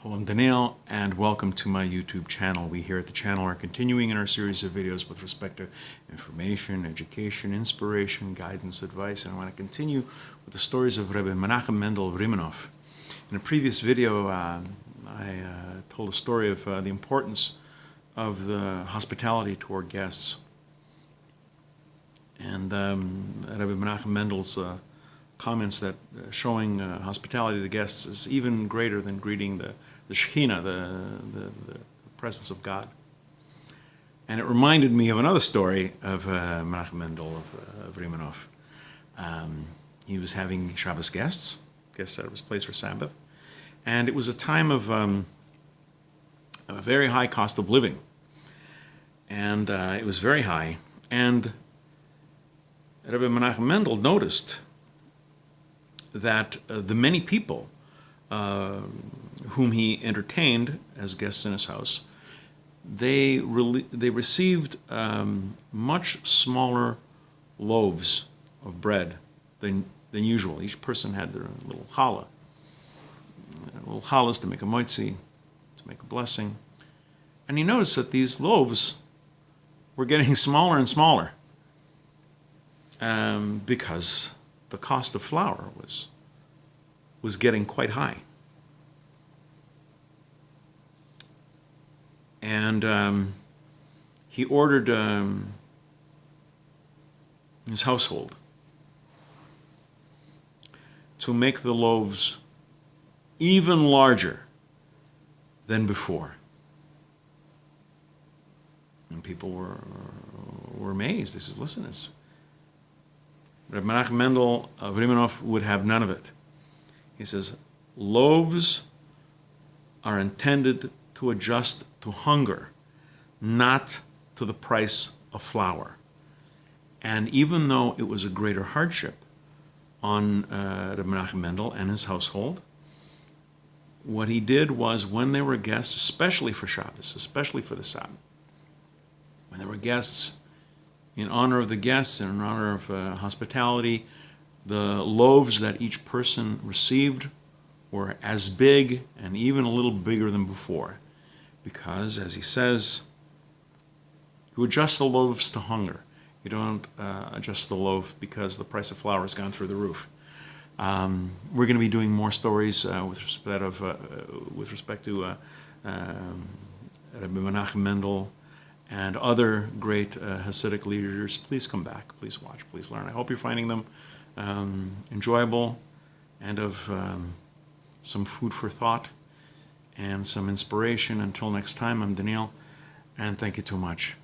Hello, I'm Daniel, and welcome to my YouTube channel. We here at the channel are continuing in our series of videos with respect to information, education, inspiration, guidance, advice, and I want to continue with the stories of Menachem Mendel of Rymanov. In a previous video, I told a story of the importance of the hospitality toward guests. And Menachem Mendel's comments that showing hospitality to guests is even greater than greeting the Shekhinah, the presence of God. And it reminded me of another story of Menachem Mendel of Rymanov. He was having Shabbos guests at his place for Sabbath, and it was a time of a very high cost of living, and it was very high. And Rabbi Menachem Mendel noticed that the many people whom he entertained as guests in his house, they received much smaller loaves of bread than usual. Each person had their little challah, to make a moitzi, to make a blessing. And he noticed that these loaves were getting smaller and smaller because the cost of flour was getting quite high. And he ordered his household to make the loaves even larger than before. And people were amazed. He says, listen, Menachem Mendel of Rymanov would have none of it. He says, loaves are intended to adjust to hunger, not to the price of flour. And even though it was a greater hardship on Menachem Mendel and his household, what he did was, when there were guests, especially for Shabbos, especially for the Sabbath, when there were guests, in honor of the guests and in honor of hospitality, the loaves that each person received were as big and even a little bigger than before. Because, as he says, you adjust the loaves to hunger. You don't adjust the loaf because the price of flour has gone through the roof. We're going to be doing more stories with respect to Rabbi Menachem Mendel and other great Hasidic leaders. Please come back, please watch, please learn. I hope you're finding them enjoyable and of some food for thought and some inspiration. Until next time, I'm Daniel, and thank you too much.